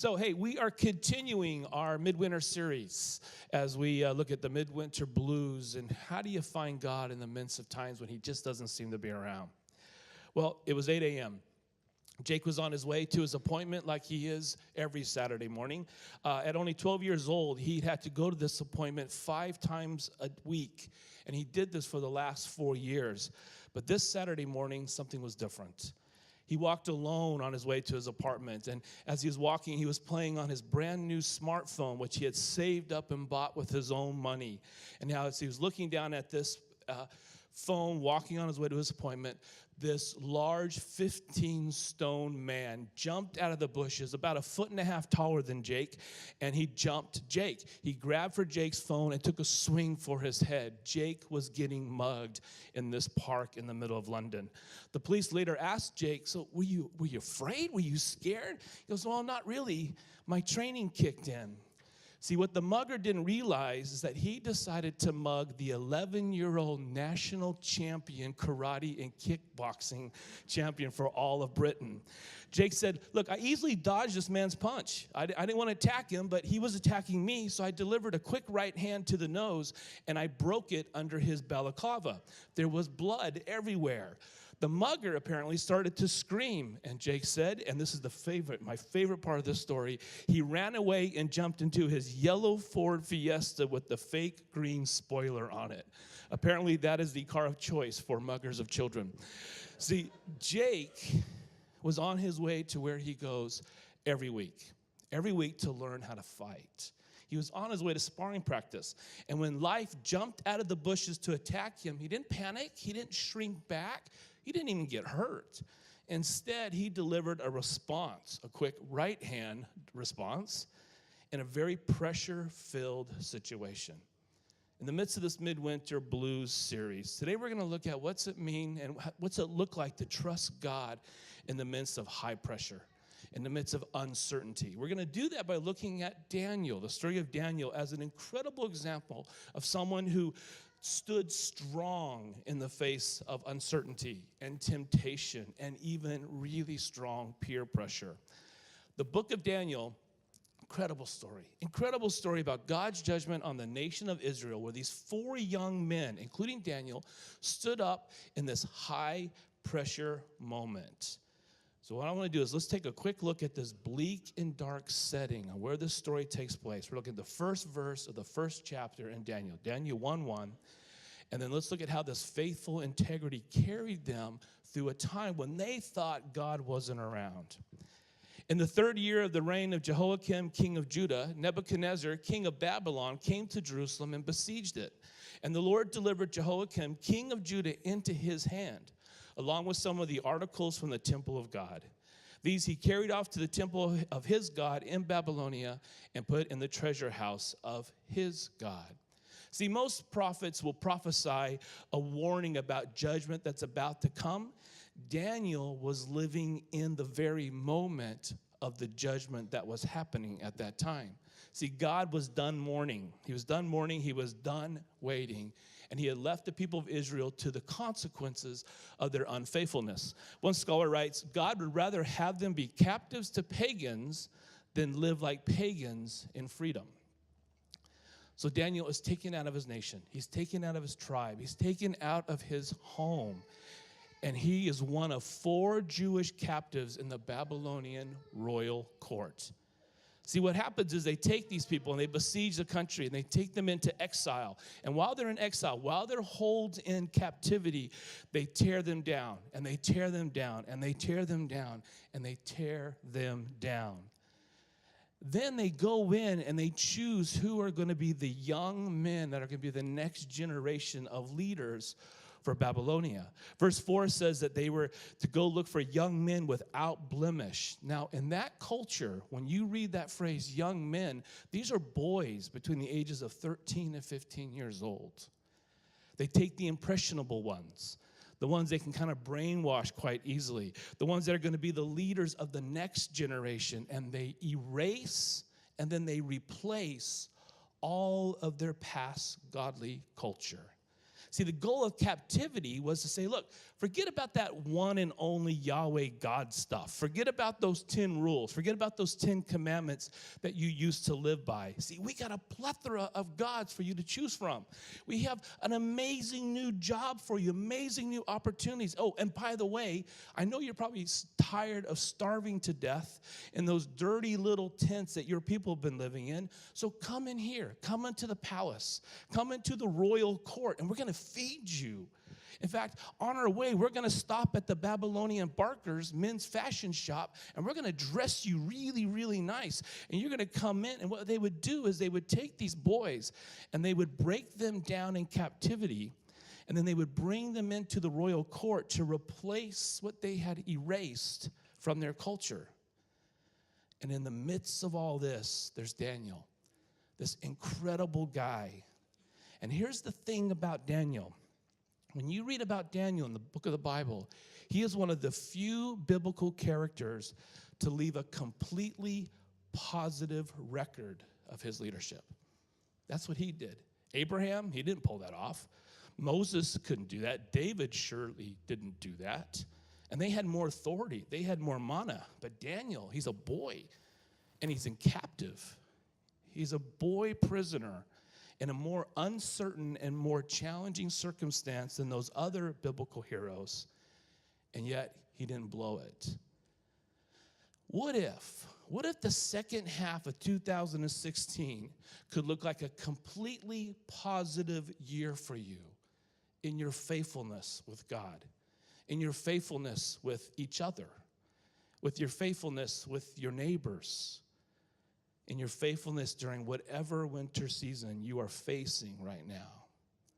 So, hey, we are continuing our midwinter series as we look at the midwinter blues and how do you find God in the midst of times when he just doesn't seem to be around. Well, it was 8 a.m. Jake was on his way to his appointment like he is every Saturday morning. At only 12 years old, he had to go to this appointment 5 times a week, and he did this for the last 4 years. But this Saturday morning, something was different. He walked alone on his way to his apartment, and as he was walking, he was playing on his brand new smartphone, which he had saved up and bought with his own money. And now as he was looking down at this phone, walking on his way to his appointment, this large 15-stone man jumped out of the bushes, about 1.5 feet taller than Jake, and he jumped Jake. He grabbed for Jake's phone and took a swing for his head. Jake was getting mugged in this park in the middle of London. The police later asked Jake, so were you afraid? Were you scared? He goes, well, not really. My training kicked in. See, what the mugger didn't realize is that he decided to mug the 11-year-old national champion karate and kickboxing champion for all of Britain. Jake said, look, I easily dodged this man's punch. I didn't want to attack him, but he was attacking me, so I delivered a quick right hand to the nose, and I broke it under his balaclava. There was blood everywhere. The mugger apparently started to scream, and Jake said, and this is my favorite part of this story, he ran away and jumped into his yellow Ford Fiesta with the fake green spoiler on it. Apparently, that is the car of choice for muggers of children. See, Jake was on his way to where he goes every week to learn how to fight. He was on his way to sparring practice. And when life jumped out of the bushes to attack him, he didn't panic. He didn't shrink back. He didn't even get hurt. Instead, he delivered a response, a quick right hand response in a very pressure-filled situation. In the midst of this Midwinter Blues series, today we're going to look at what's it mean and what's it look like to trust God in the midst of high pressure, in the midst of uncertainty. We're going to do that by looking at Daniel, the story of Daniel, as an incredible example of someone who stood strong in the face of uncertainty and temptation and even really strong peer pressure. The book of Daniel, incredible story about God's judgment on the nation of Israel, where these 4 young men, including Daniel, stood up in this high pressure moment. So what I want to do is let's take a quick look at this bleak and dark setting and where this story takes place. We're looking at the first verse of the first chapter in Daniel 1:1. And then let's look at how this faithful integrity carried them through a time when they thought God wasn't around. In the 3rd year of the reign of Jehoiakim, king of Judah, Nebuchadnezzar, king of Babylon, came to Jerusalem and besieged it. And the Lord delivered Jehoiakim, king of Judah, into his hand, along with some of the articles from the temple of God. These he carried off to the temple of his God in Babylonia and put in the treasure house of his God. See, most prophets will prophesy a warning about judgment that's about to come. Daniel was living in the very moment of the judgment that was happening at that time. See, God was done mourning. He was done mourning. He was done waiting. And he had left the people of Israel to the consequences of their unfaithfulness. One scholar writes, God would rather have them be captives to pagans than live like pagans in freedom. So Daniel is taken out of his nation. He's taken out of his tribe. He's taken out of his home. And he is one of 4 Jewish captives in the Babylonian royal court. See, what happens is they take these people and they besiege the country and they take them into exile. And while they're in exile, while they're held in captivity, they tear them down and they tear them down and they tear them down and they tear them down. Then they go in and they choose who are going to be the young men that are going to be the next generation of leaders for Babylonia. Verse 4 says that they were to go look for young men without blemish. Now, in that culture, when you read that phrase, young men, these are boys between the ages of 13 and 15 years old. They take the impressionable ones, the ones they can kind of brainwash quite easily, the ones that are going to be the leaders of the next generation, and they erase and then they replace all of their past godly culture. See, the goal of captivity was to say, look, forget about that one and only Yahweh God stuff. Forget about those 10 rules. Forget about those 10 commandments that you used to live by. See, we got a plethora of gods for you to choose from. We have an amazing new job for you, amazing new opportunities. Oh, and by the way, I know you're probably tired of starving to death in those dirty little tents that your people have been living in. So come in here. Come into the palace. Come into the royal court, and we're going to feed you. In fact, on our way, we're going to stop at the Babylonian Barker's men's fashion shop, and we're going to dress you really, really nice. And you're going to come in, and what they would do is they would take these boys, and they would break them down in captivity, and then they would bring them into the royal court to replace what they had erased from their culture. And in the midst of all this, there's Daniel, this incredible guy. And here's the thing about Daniel. When you read about Daniel in the book of the Bible, he is one of the few biblical characters to leave a completely positive record of his leadership. That's what he did. Abraham, he didn't pull that off. Moses couldn't do that. David surely didn't do that. And they had more authority. They had more mana. But Daniel, he's a boy, and he's in captive. He's a boy prisoner in a more uncertain and more challenging circumstance than those other biblical heroes, and yet he didn't blow it. What if the second half of 2016 could look like a completely positive year for you in your faithfulness with God, in your faithfulness with each other, with your faithfulness with your neighbors, in your faithfulness during whatever winter season you are facing right now?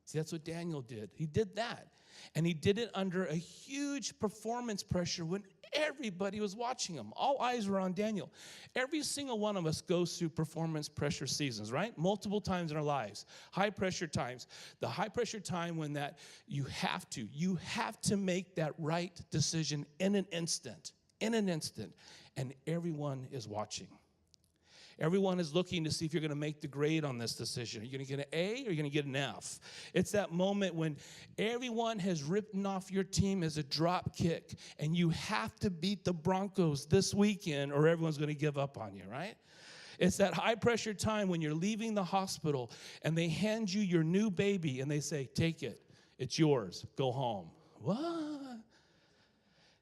See, that's what Daniel did. He did that. And he did it under a huge performance pressure when everybody was watching him. All eyes were on Daniel. Every single one of us goes through performance pressure seasons, right? Multiple times in our lives. High pressure times. The high pressure time when that you have to make that right decision in an instant. And everyone is watching. Everyone is looking to see if you're going to make the grade on this decision. Are you going to get an A or are you going to get an F? It's that moment when everyone has written off your team as a drop kick, and you have to beat the Broncos this weekend or everyone's going to give up on you, right? It's that high-pressure time when you're leaving the hospital and they hand you your new baby and they say, take it. It's yours. Go home. What?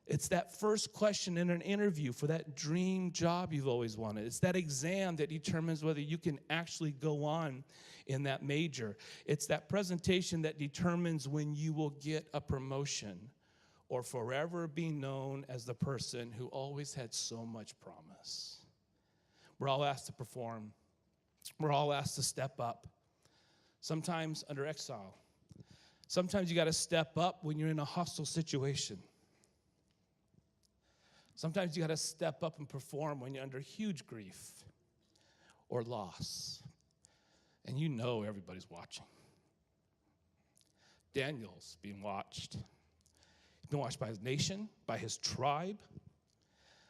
It's that first question in an interview for that dream job you've always wanted. It's that exam that determines whether you can actually go on in that major. It's that presentation that determines when you will get a promotion or forever be known as the person who always had so much promise. We're all asked to perform. We're all asked to step up, sometimes under exile. Sometimes you got to step up when you're in a hostile situation. Sometimes you got to step up and perform when you're under huge grief or loss. And you know everybody's watching. Daniel's being watched. He's been watched by his nation, by his tribe,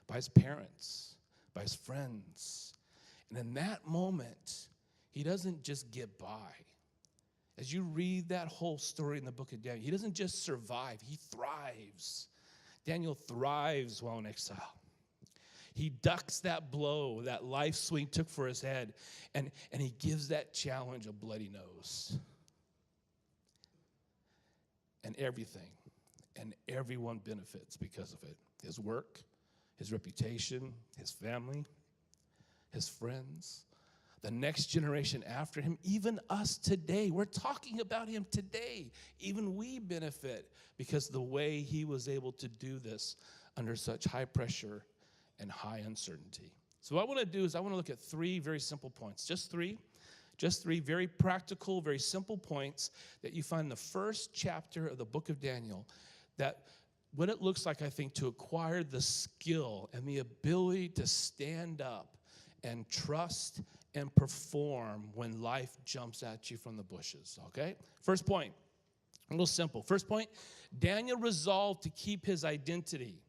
by his parents, by his friends. And in that moment, he doesn't just get by. As you read that whole story in the book of Daniel, he doesn't just survive, he thrives. Daniel thrives while in exile. He ducks that blow that life swing took for his head, and he gives that challenge a bloody nose. And everything and everyone benefits because of it. His work, his reputation, his family, his friends, the next generation after him, even us today. We're talking about him today. Even we benefit because of the way he was able to do this under such high pressure and high uncertainty. So what I want to do is I want to look at three very simple points. Just three very practical, very simple points that you find in the first chapter of the book of Daniel, that what it looks like, I think, to acquire the skill and the ability to stand up and trust and perform when life jumps at you from the bushes, okay? First point, a little simple. First point, Daniel resolved to keep his identity.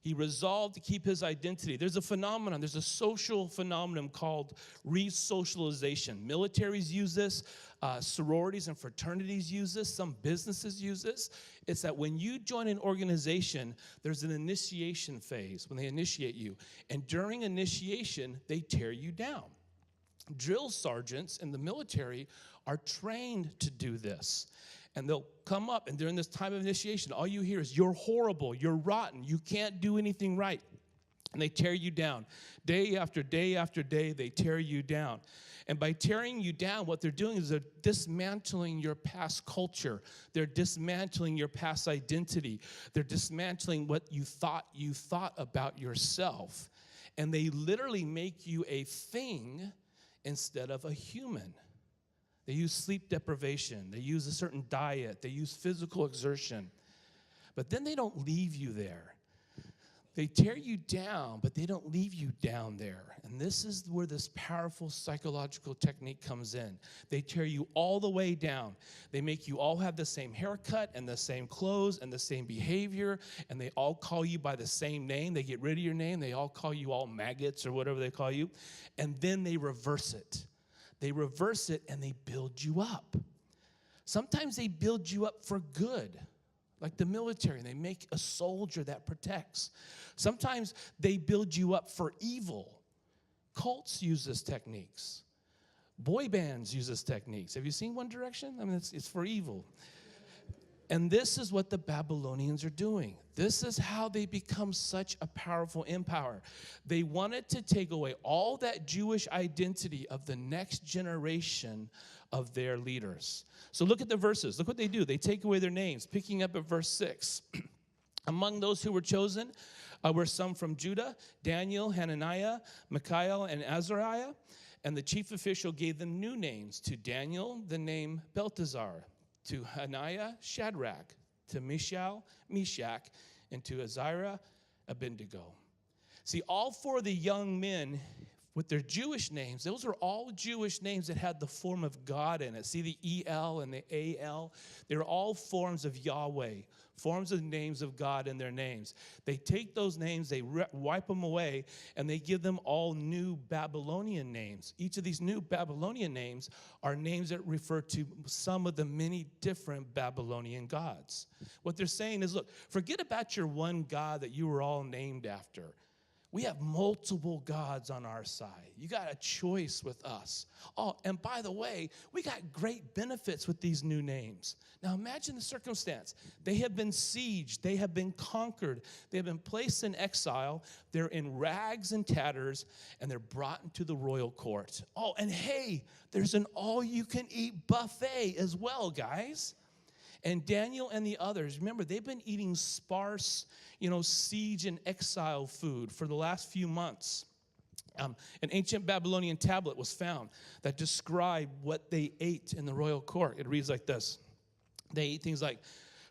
He resolved to keep his identity. There's a social phenomenon called re-socialization. Militaries use this, sororities and fraternities use this, some businesses use this. It's that when you join an organization, there's an initiation phase when they initiate you. And during initiation, they tear you down. Drill sergeants in the military are trained to do this. And they'll come up, and during this time of initiation, all you hear is, you're horrible, you're rotten, you can't do anything right. And they tear you down. Day after day after day, they tear you down. And by tearing you down, what they're doing is they're dismantling your past culture. They're dismantling your past identity. They're dismantling what you thought about yourself. And they literally make you a thing instead of a human. They use sleep deprivation. They use a certain diet. They use physical exertion. But then they don't leave you there. They tear you down, but they don't leave you down there. And this is where this powerful psychological technique comes in. They tear you all the way down. They make you all have the same haircut and the same clothes and the same behavior, and they all call you by the same name. They get rid of your name. They all call you all maggots or whatever they call you. And then they reverse it. They reverse it and they build you up. Sometimes they build you up for good, like the military. They make a soldier that protects. Sometimes they build you up for evil. Cults use this techniques. Boy bands use this techniques. Have you seen One Direction? I mean, it's for evil. And this is what the Babylonians are doing. This is how they become such a powerful empire. They wanted to take away all that Jewish identity of the next generation of their leaders. So look at the verses. Look what they do. They take away their names, picking up at verse 6. Among those who were chosen were some from Judah, Daniel, Hananiah, Mishael, and Azariah. And the chief official gave them new names. To Daniel, the name Belteshazzar. To Hananiah, Shadrach, to Mishael, Meshach, and to Azariah, Abednego. See, all four of the young men with their Jewish names, those are all Jewish names that had the form of God in it. See the E-L and the A-L? They're all forms of Yahweh, forms of names of God in their names. They take those names, they wipe them away, and they give them all new Babylonian names. Each of these new Babylonian names are names that refer to some of the many different Babylonian gods. What they're saying is, look, forget about your one God that you were all named after. We have multiple gods on our side. You got a choice with us. Oh, and by the way, we got great benefits with these new names. Now imagine the circumstance. They have been sieged. They have been conquered. They have been placed in exile. They're in rags and tatters, and they're brought into the royal court. Oh, and hey, there's an all-you-can-eat buffet as well, guys. And Daniel and the others, remember, they've been eating sparse, siege and exile food for the last few months. An ancient Babylonian tablet was found that described what they ate in the royal court. It reads like this. They ate things like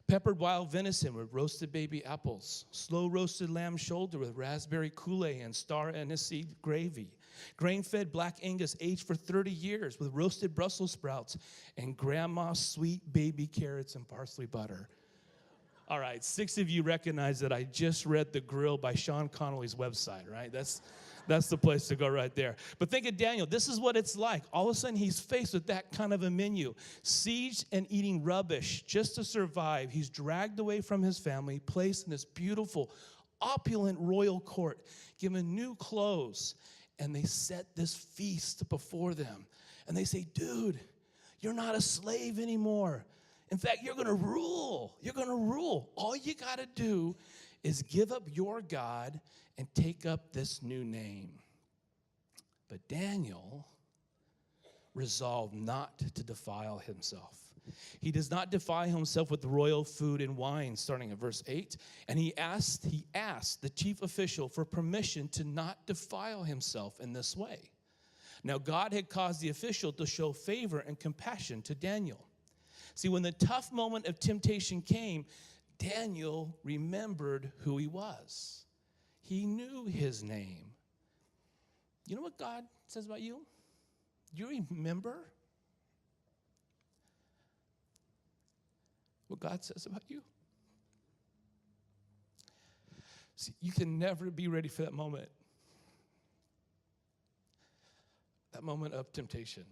peppered wild venison with roasted baby apples, slow roasted lamb shoulder with raspberry Kool-Aid and star anise gravy, grain-fed black Angus aged for 30 years with roasted Brussels sprouts and grandma's sweet baby carrots and parsley butter. All right, 6 of you recognize that I just read The Grill by Sean Connolly's website, right? That's the place to go right there. But think of Daniel. This is what it's like. All of a sudden, he's faced with that kind of a menu. Sieged and eating rubbish just to survive. He's dragged away from his family, placed in this beautiful, opulent royal court, given new clothes. And they set this feast before them. And they say, dude, you're not a slave anymore. In fact, you're going to rule. You're going to rule. All you got to do is give up your God and take up this new name. But Daniel resolved not to defile himself. He does not defile himself with royal food and wine, starting at verse 8. And he asked the chief official for permission to not defile himself in this way. Now, God had caused the official to show favor and compassion to Daniel. See, when the tough moment of temptation came, Daniel remembered who he was. He knew his name. You know what God says about you? Do you remember what God says about you? See, you can never be ready for that moment. That moment of temptation,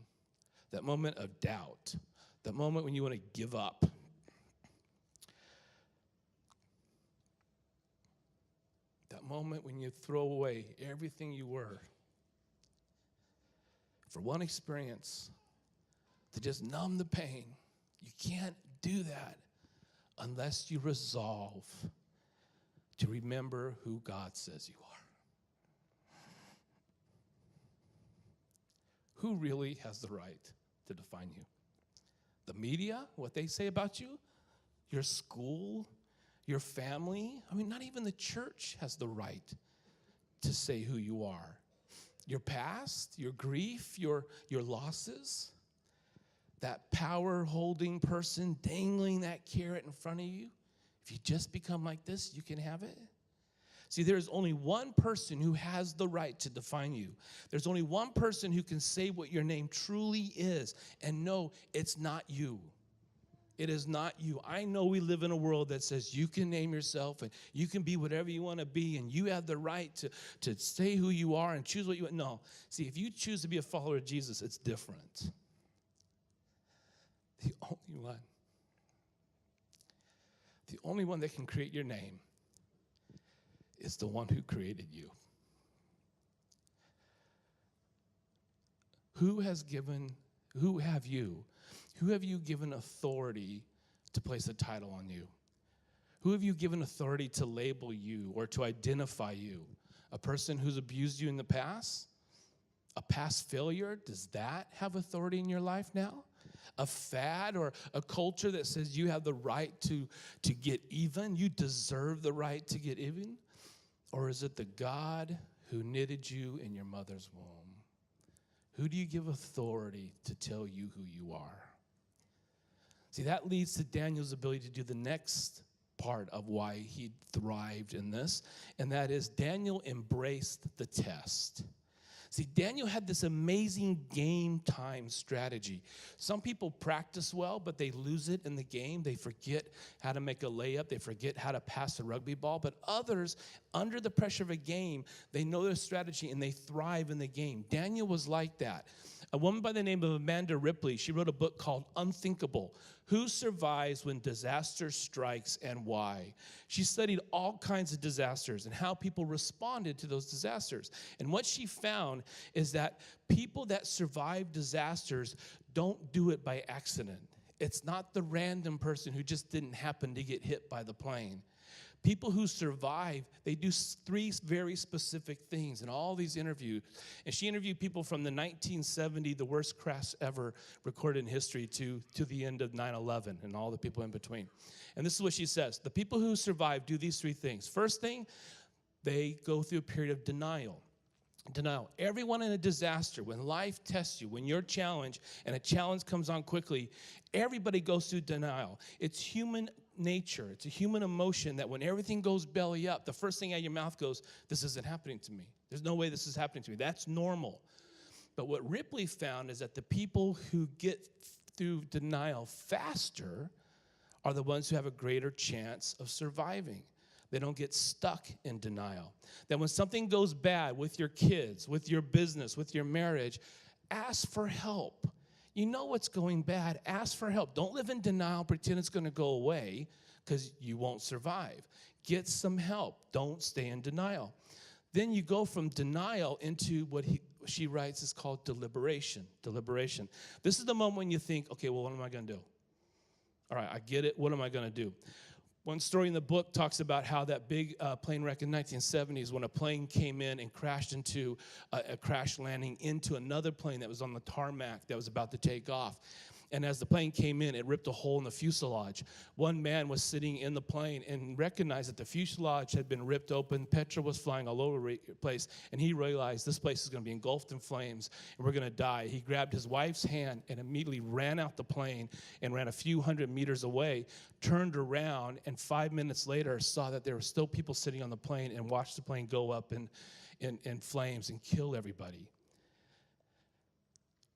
that moment of doubt, that moment when you want to give up. That moment when you throw away everything you were for one experience to just numb the pain. You can't do that unless you resolve to remember who God says you are. Who really has the right to define you? The media, what they say about you? Your school? Your family? I mean, not even the church has the right to say who you are. Your past, your grief, your losses, that power-holding person dangling that carrot in front of you. If you just become like this, you can have it. See, there is only one person who has the right to define you. There's only one person who can say what your name truly is. And no, it's not you. It is not you. I know we live in a world that says you can name yourself and you can be whatever you want to be and you have the right to say who you are and choose what you want. No. See, if you choose to be a follower of Jesus, it's different. The only one that can create your name is the one who created you. Who have you given authority to place a title on you? Who have you given authority to label you or to identify you? A person who's abused you in the past? A past failure? Does that have authority in your life now? A fad or a culture that says you have the right to get even? You deserve the right to get even? Or is it the God who knitted you in your mother's womb? Who do you give authority to tell you who you are? See, that leads to Daniel's ability to do the next part of why he thrived in this, and that is Daniel embraced the test. See, Daniel had this amazing game time strategy. Some people practice well, but they lose it in the game. They forget how to make a layup. They forget how to pass a rugby ball. But others, under the pressure of a game, they know their strategy and they thrive in the game. Daniel was like that. A woman by the name of Amanda Ripley, she wrote a book called Unthinkable: Who Survives When Disaster Strikes and Why? She studied all kinds of disasters and how people responded to those disasters. And what she found is that people that survive disasters don't do it by accident. It's not the random person who just didn't happen to get hit by the plane. People who survive, they do three very specific things in all these interviews. And she interviewed people from the 1970, the worst crash ever recorded in history, to the end of 9/11 and all the people in between. And this is what she says. The people who survive do these three things. First thing, they go through a period of denial. Denial. Everyone in a disaster, when life tests you, when you're challenged and a challenge comes on quickly, everybody goes through denial. It's human nature. It's a human emotion that when everything goes belly up, the first thing out of your mouth goes, this isn't happening to me. There's no way this is happening to me. That's normal. But what Ripley found is that the people who get through denial faster are the ones who have a greater chance of surviving. They don't get stuck in denial. That when something goes bad with your kids, with your business, with your marriage, ask for help. You know what's going bad. Ask for help. Don't live in denial, pretend it's going to go away, because you won't survive. Get some help. Don't stay in denial. Then you go from denial into what she writes is called deliberation. Deliberation. This is the moment when you think, okay, well, what am I going to do? All right, I get it. What am I going to do? One story in the book talks about how that big plane wreck in the 1970s, when a plane came in and crashed into a crash landing into another plane that was on the tarmac that was about to take off. And as the plane came in, it ripped a hole in the fuselage. One man was sitting in the plane and recognized that the fuselage had been ripped open. Petrol was flying all over the place. And he realized this place is going to be engulfed in flames and we're going to die. He grabbed his wife's hand and immediately ran out the plane and ran a few hundred meters away, turned around, and 5 minutes later saw that there were still people sitting on the plane and watched the plane go up in flames and kill everybody.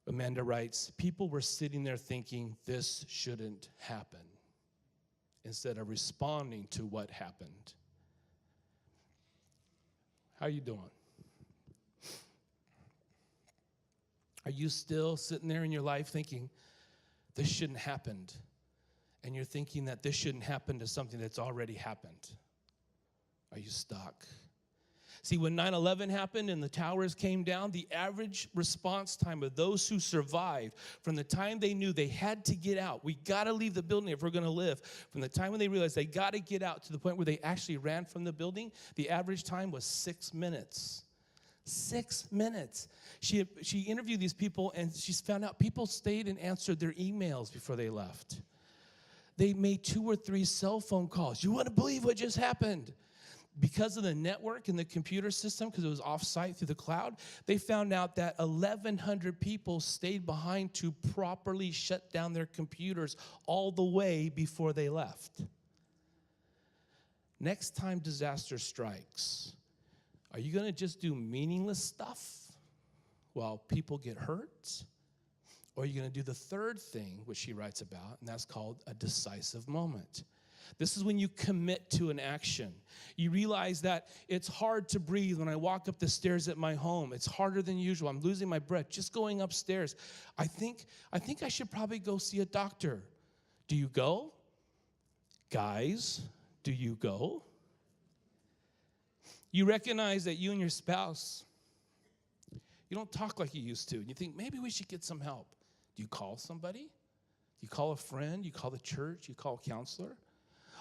Amanda writes, people were sitting there thinking this shouldn't happen instead of responding to what happened. How you doing? Are you still sitting there in your life thinking, this shouldn't happen? And you're thinking that this shouldn't happen to something that's already happened. Are you stuck? See, when 9/11 happened and the towers came down, the average response time of those who survived from the time they knew they had to get out, we got to leave the building if we're going to live, from the time when they realized they got to get out to the point where they actually ran from the building, the average time was 6 minutes. 6 minutes. She interviewed these people, and she's found out people stayed and answered their emails before they left. They made 2 or 3 cell phone calls. You wouldn't believe what just happened. Because of the network and the computer system, because it was off-site through the cloud, they found out that 1,100 people stayed behind to properly shut down their computers all the way before they left. Next time disaster strikes, are you going to just do meaningless stuff while people get hurt? Or are you going to do the third thing, which she writes about, and that's called a decisive moment? This is when you commit to an action. You realize that it's hard to breathe when I walk up the stairs at my home. It's harder than usual. I'm losing my breath just going upstairs. I think I should probably go see a doctor. Do you go? Guys, do you go? You recognize that you and your spouse, you don't talk like you used to. And you think, maybe we should get some help. Do you call somebody? Do you call a friend? Do you call the church? Do you call a counselor?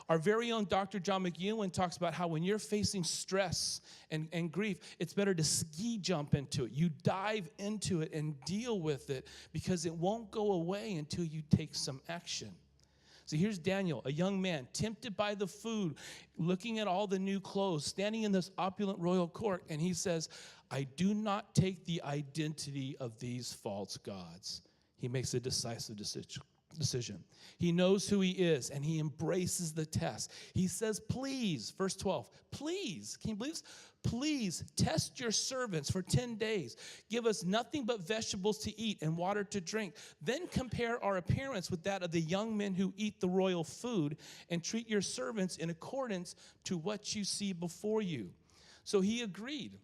Our very own Dr. John McEwen talks about how when you're facing stress and grief, it's better to ski jump into it. You dive into it and deal with it because it won't go away until you take some action. So here's Daniel, a young man, tempted by the food, looking at all the new clothes, standing in this opulent royal court, and he says, I do not take the identity of these false gods. He makes a decisive decision. He knows who he is, and he embraces the test. He says, please, verse 12, please, can you believe this? Please test your servants for 10 days. Give us nothing but vegetables to eat and water to drink. Then compare our appearance with that of the young men who eat the royal food, and treat your servants in accordance to what you see before you. So he agreed.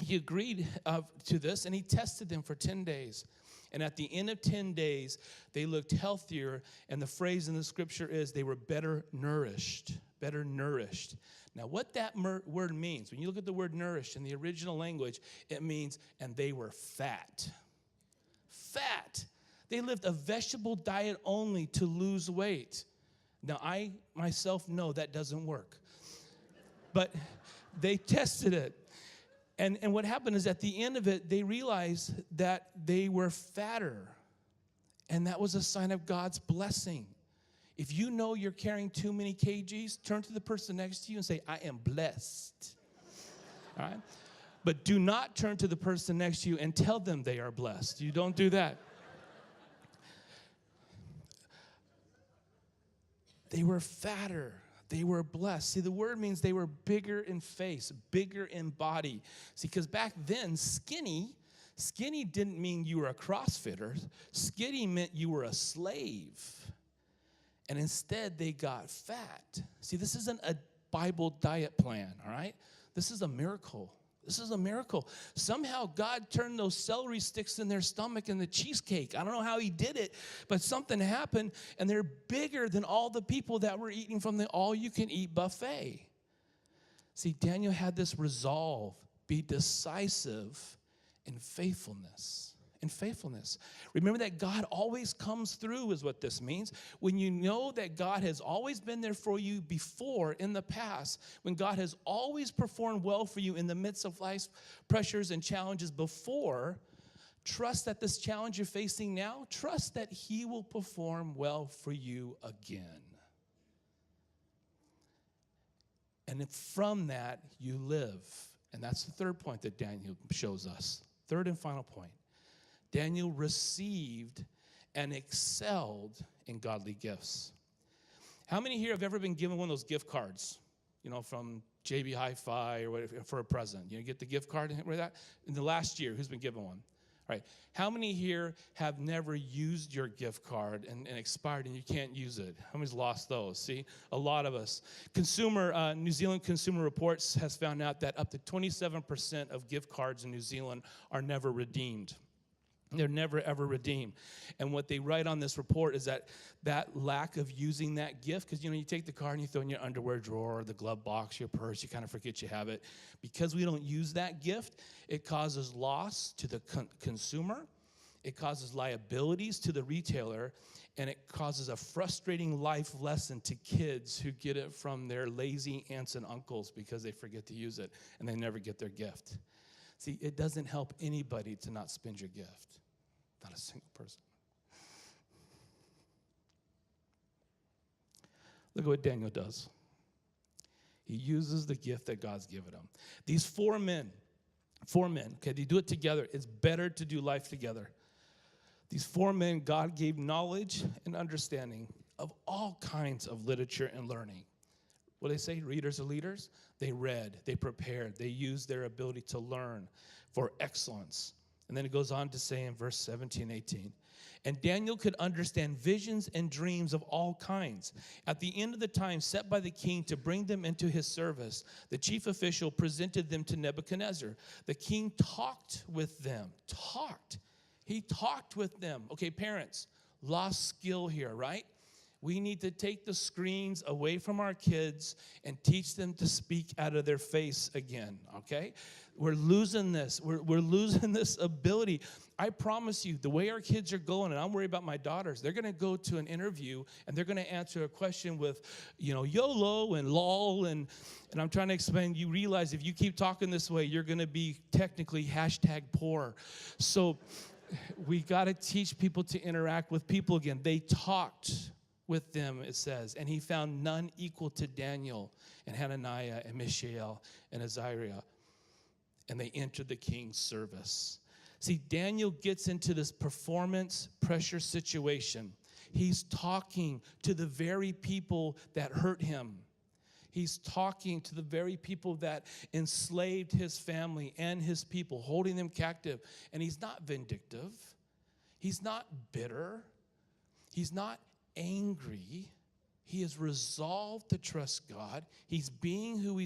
He agreed to this, and he tested them for 10 days. And at the end of 10 days, they looked healthier, and the phrase in the scripture is they were better nourished. Better nourished. Now, what that word means, when you look at the word nourished in the original language, it means, and they were fat. Fat. They lived a vegetable diet only to lose weight. Now, I myself know that doesn't work. But they tested it. And what happened is at the end of it, they realized that they were fatter. And that was a sign of God's blessing. If you know you're carrying too many kgs, turn to the person next to you and say, I am blessed. All right? But do not turn to the person next to you and tell them they are blessed. You don't do that. They were fatter. They were blessed. See, the word means they were bigger in face, bigger in body. See, because back then, skinny didn't mean you were a CrossFitter. Skinny meant you were a slave. And instead, they got fat. See, this isn't a Bible diet plan, all right? This is a miracle. This is a miracle. Somehow, God turned those celery sticks in their stomach into cheesecake. I don't know how he did it, but something happened, and they're bigger than all the people that were eating from the all-you-can-eat buffet. See, Daniel had this resolve, be decisive in faithfulness. In faithfulness. Remember that God always comes through is what this means. When you know that God has always been there for you before in the past, when God has always performed well for you in the midst of life's pressures and challenges before, trust that this challenge you're facing now, trust that he will perform well for you again. And if from that you live. And that's the third point that Daniel shows us. Third and final point. Daniel received and excelled in godly gifts. How many here have ever been given one of those gift cards, from JB Hi-Fi or whatever for a present? You get the gift card with that? In the last year, who's been given one? All right. How many here have never used your gift card and expired and you can't use it? How many's lost those? See, a lot of us. New Zealand Consumer Reports has found out that up to 27% of gift cards in New Zealand are never redeemed. They're never, ever redeemed. And what they write on this report is that lack of using that gift, because, you take the card and you throw it in your underwear drawer, or the glove box, your purse, you kind of forget you have it. Because we don't use that gift, it causes loss to the consumer, it causes liabilities to the retailer, and it causes a frustrating life lesson to kids who get it from their lazy aunts and uncles because they forget to use it and they never get their gift. See, it doesn't help anybody to not spend your gift. Not a single person. Look at what Daniel does. He uses the gift that God's given him. These four men, okay, they do it together. It's better to do life together. These four men, God gave knowledge and understanding of all kinds of literature and learning. What do they say? Readers are leaders. They read, they prepared, they used their ability to learn for excellence. And then it goes on to say in verse 17, 18, and Daniel could understand visions and dreams of all kinds. At the end of the time set by the king to bring them into his service, the chief official presented them to Nebuchadnezzar. The king talked with them. He talked with them. Okay, parents, lost skill here, right? We need to take the screens away from our kids and teach them to speak out of their face again, okay? We're losing this. We're losing this ability. I promise you, the way our kids are going, and I'm worried about my daughters, they're going to go to an interview, and they're going to answer a question with, YOLO and LOL, and I'm trying to explain, you realize if you keep talking this way, you're going to be technically #poor. So we got to teach people to interact with people again. They talked with them, it says, and he found none equal to Daniel and Hananiah and Mishael and Azariah, and they entered the king's service. See, Daniel gets into this performance pressure situation. He's talking to the very people that hurt him. He's talking to the very people that enslaved his family and his people, holding them captive. And he's not vindictive. He's not bitter. He's not angry. He is resolved to trust God. He's being who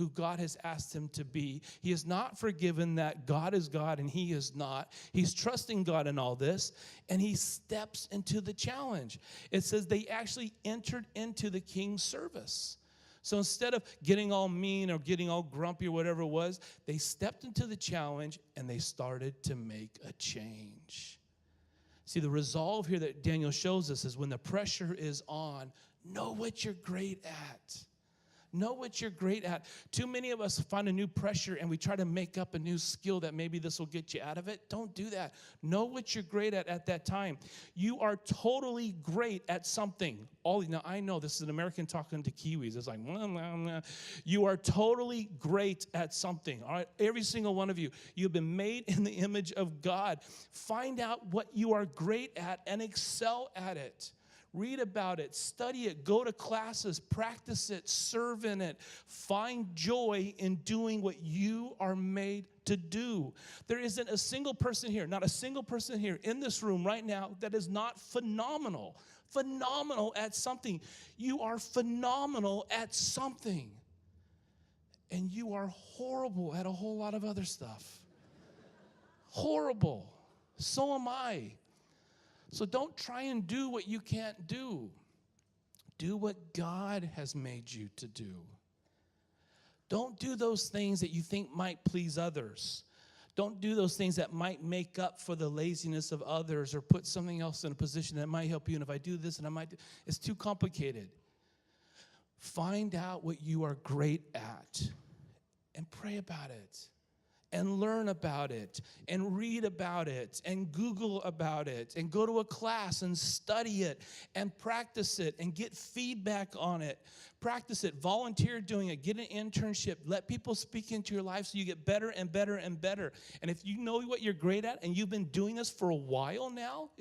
God has asked him to be. He is not forgiven that God is God and he is not. He's trusting God in all this, and he steps into the challenge. It says they actually entered into the king's service. So instead of getting all mean or getting all grumpy or whatever it was, they stepped into the challenge and they started to make a change. See, the resolve here that Daniel shows us is when the pressure is on, know what you're great at. Know what you're great at. Too many of us find a new pressure and we try to make up a new skill that maybe this will get you out of it. Don't do that. Know what you're great at that time. You are totally great at something. Now, I know this is an American talking to Kiwis. It's like, blah, blah, blah. You are totally great at something. All right, every single one of you. You've been made in the image of God. Find out what you are great at and excel at it. Read about it, study it, go to classes, practice it, serve in it. Find joy in doing what you are made to do. There isn't a single person here, not a single person here in this room right now that is not phenomenal at something. You are phenomenal at something. And you are horrible at a whole lot of other stuff. Horrible. So am I. So don't try and do what you can't do. Do what God has made you to do. Don't do those things that you think might please others. Don't do those things that might make up for the laziness of others or put something else in a position that might help you. And if I do this, and I might do, it's too complicated. Find out what you are great at and pray about it. And learn about it, and read about it, and Google about it, and go to a class and study it, and practice it, and get feedback on it. Practice it, volunteer doing it, get an internship, let people speak into your life so you get better and better and better. And if you know what you're great at, and you've been doing this for a while now,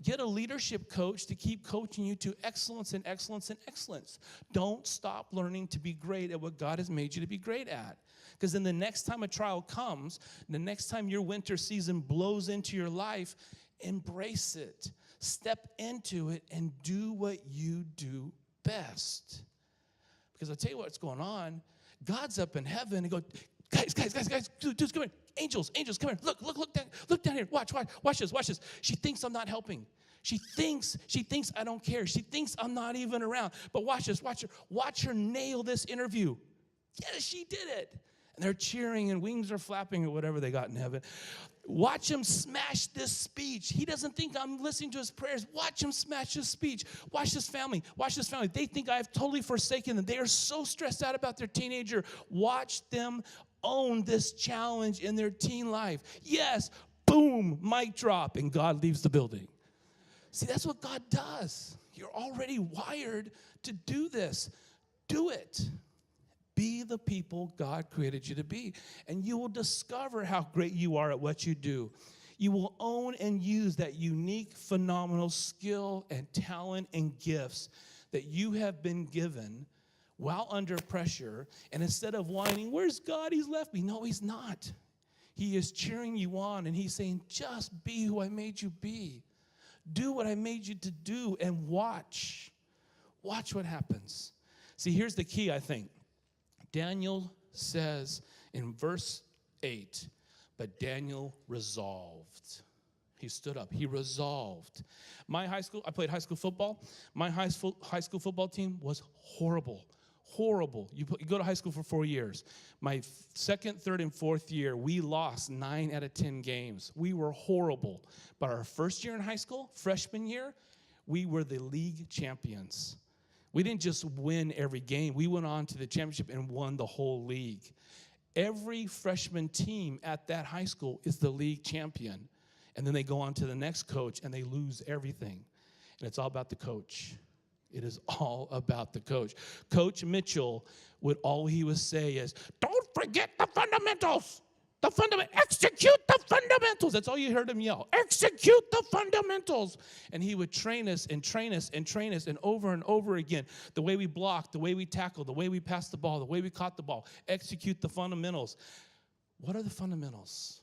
get a leadership coach to keep coaching you to excellence and excellence and excellence. Don't stop learning to be great at what God has made you to be great at. Because then the next time a trial comes, the next time your winter season blows into your life, embrace it. Step into it and do what you do best. Because I'll tell you what's going on. God's up in heaven and go, guys, dudes, come here. Angels, come here. Look down here. Watch this. She thinks I'm not helping. She thinks I don't care. She thinks I'm not even around. But watch this. Watch her nail this interview. Yes, she did it. And they're cheering and wings are flapping or whatever they got in heaven. Watch him smash this speech. He doesn't think I'm listening to his prayers. Watch him smash this speech. Watch this family. They think I have totally forsaken them. They are so stressed out about their teenager. Watch them own this challenge in their teen life. Yes, boom, mic drop, and God leaves the building. See, that's what God does. You're already wired to do this. Do it. Be the people God created you to be, and you will discover how great you are at what you do. You will own and use that unique, phenomenal skill and talent and gifts that you have been given while under pressure. And instead of whining, where's God? He's left me. No, he's not. He is cheering you on, and he's saying, just be who I made you be. Do what I made you to do, and watch. Watch what happens. See, here's the key, I think. Daniel says in verse 8, but Daniel resolved. He stood up. He resolved. I played high school football. My high school football team was horrible. You go to high school for 4 years. My second, third, and fourth year, we lost 9 out of 10 games. We were horrible. But our first year in high school, freshman year, we were the league champions. We didn't just win every game. We went on to the championship and won the whole league. Every freshman team at that high school is the league champion. And then they go on to the next coach, and they lose everything. And it's all about the coach. It is all about the coach. Coach Mitchell, all he would say is, don't forget the fundamentals. Execute the fundamentals. That's all you heard him yell. Execute the fundamentals. And he would train us and over and over again. The way we block, the way we tackle, the way we pass the ball, the way we caught the ball. Execute the fundamentals. What are the fundamentals?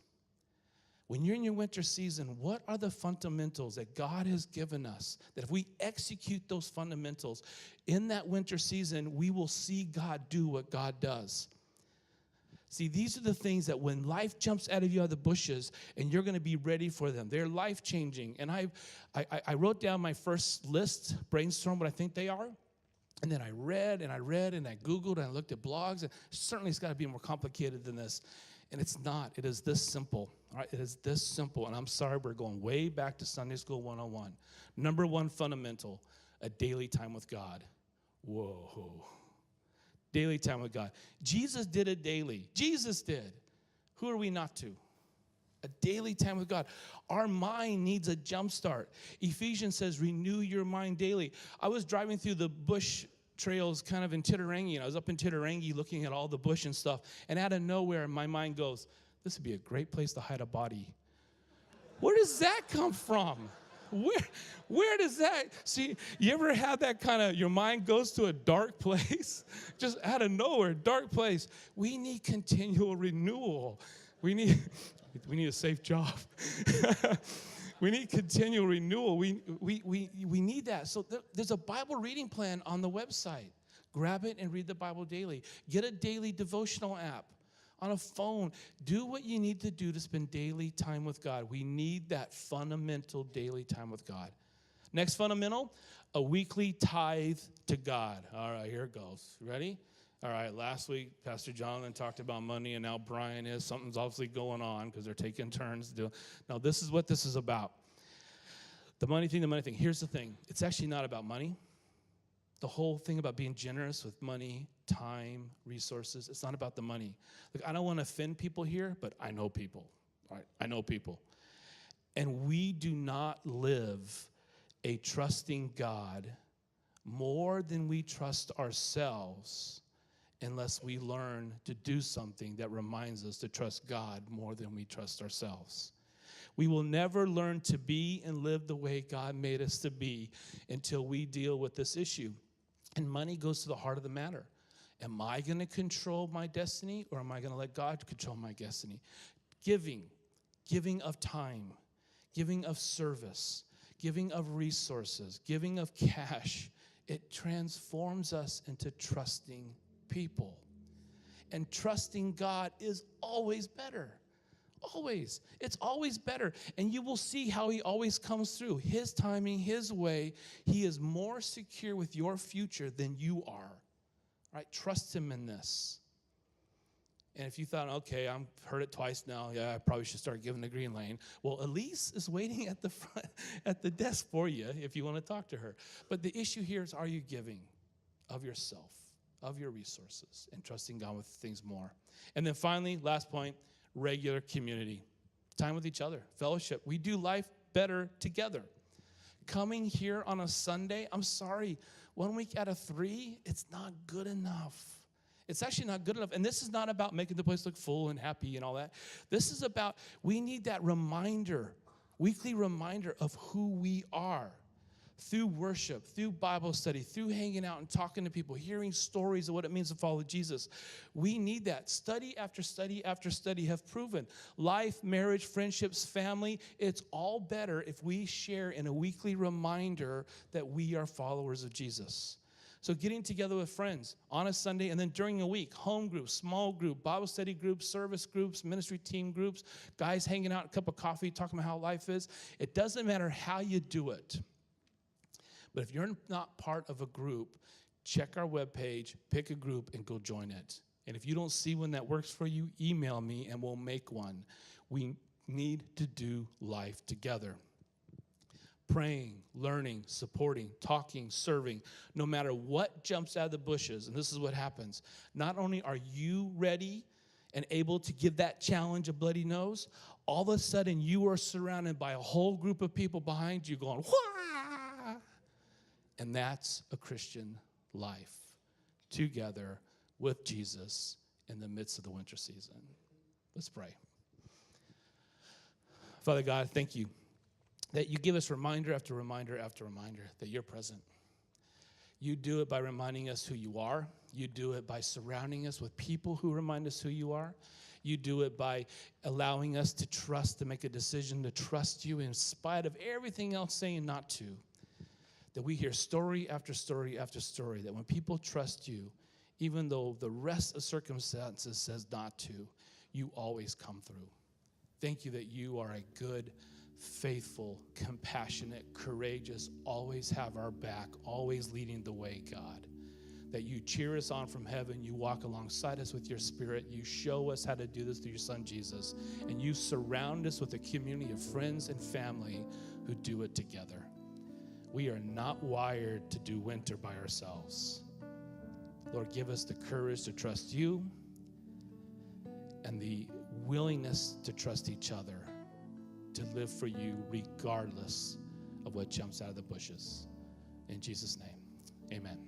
When you're in your winter season, what are the fundamentals that God has given us? That if we execute those fundamentals in that winter season, we will see God do what God does. See, these are the things that when life jumps out of you out of the bushes, and you're going to be ready for them. They're life-changing. And I wrote down my first list, brainstorm what I think they are. And then I read, and I Googled, and I looked at blogs. And certainly it's got to be more complicated than this. And it's not. It is this simple. All right? It is this simple. And I'm sorry, we're going way back to Sunday School 101. Number one fundamental, a daily time with God. Whoa. Daily time with God. Jesus did it daily. Jesus did. Who are we not to? A daily time with God. Our mind needs a jump start. Ephesians says, renew your mind daily. I was driving through the bush trails kind of in Titirangi, and I was up in Titirangi looking at all the bush and stuff, and out of nowhere, my mind goes, this would be a great place to hide a body. Where does that come from? Where does that, see, you ever had that kind of, your mind goes to a dark place? Just out of nowhere, dark place. We need continual renewal. We need a safe job. We need continual renewal. We need that. So there's a Bible reading plan on the website. Grab it and read the Bible daily. Get a daily devotional app on a phone. Do what you need to do to spend daily time with God. We need that fundamental daily time with God. Next fundamental, a weekly tithe to God. All right, here it goes. Ready? All right, last week, Pastor Jonathan talked about money, and now Brian is. Something's obviously going on because they're taking turns to do it. Now, this is what this is about. The money thing. Here's the thing. It's actually not about money. The whole thing about being generous with money, time, resources, it's not about the money. Look, I don't want to offend people here, but I know people. All right, I know people. And we do not live a trusting God more than we trust ourselves unless we learn to do something that reminds us to trust God more than we trust ourselves. We will never learn to be and live the way God made us to be until we deal with this issue. And money goes to the heart of the matter. Am I going to control my destiny, or am I going to let God control my destiny? Giving of time, giving of service, giving of resources, giving of cash, it transforms us into trusting people. And trusting God is always better. Always. It's always better. And you will see how he always comes through. His timing, his way. He is more secure with your future than you are. Right? Trust him in this. And if you thought, okay, I've heard it twice now, yeah, I probably should start giving the green lane. Well, Elise is waiting at the front, at the desk for you if you want to talk to her. But the issue here is, are you giving of yourself, of your resources, and trusting God with things more? And then finally, last point, regular community. Time with each other, fellowship. We do life better together. Coming here on a Sunday, I'm sorry, 1 week out of 3, it's not good enough. It's actually not good enough. And this is not about making the place look full and happy and all that. This is about, we need that reminder, weekly reminder of who we are. Through worship, through Bible study, through hanging out and talking to people, hearing stories of what it means to follow Jesus. We need that. Study after study after study have proven life, marriage, friendships, family, it's all better if we share in a weekly reminder that we are followers of Jesus. So getting together with friends on a Sunday, and then during a week, home groups, small group, Bible study groups, service groups, ministry team groups, guys hanging out, a cup of coffee, talking about how life is. It doesn't matter how you do it. But if you're not part of a group, check our webpage, pick a group, and go join it. And if you don't see one that works for you, email me, and we'll make one. We need to do life together. Praying, learning, supporting, talking, serving, no matter what jumps out of the bushes, and this is what happens. Not only are you ready and able to give that challenge a bloody nose, all of a sudden you are surrounded by a whole group of people behind you going, wah! And that's a Christian life, together with Jesus in the midst of the winter season. Let's pray. Father God, thank you that you give us reminder after reminder after reminder that you're present. You do it by reminding us who you are. You do it by surrounding us with people who remind us who you are. You do it by allowing us to trust, to make a decision to trust you in spite of everything else saying not to. That we hear story after story after story, that when people trust you, even though the rest of circumstances says not to, you always come through. Thank you that you are a good, faithful, compassionate, courageous, always have our back, always leading the way, God. That you cheer us on from heaven, you walk alongside us with your Spirit, you show us how to do this through your Son, Jesus, and you surround us with a community of friends and family who do it together. We are not wired to do winter by ourselves. Lord, give us the courage to trust you and the willingness to trust each other, to live for you regardless of what jumps out of the bushes. In Jesus' name, amen.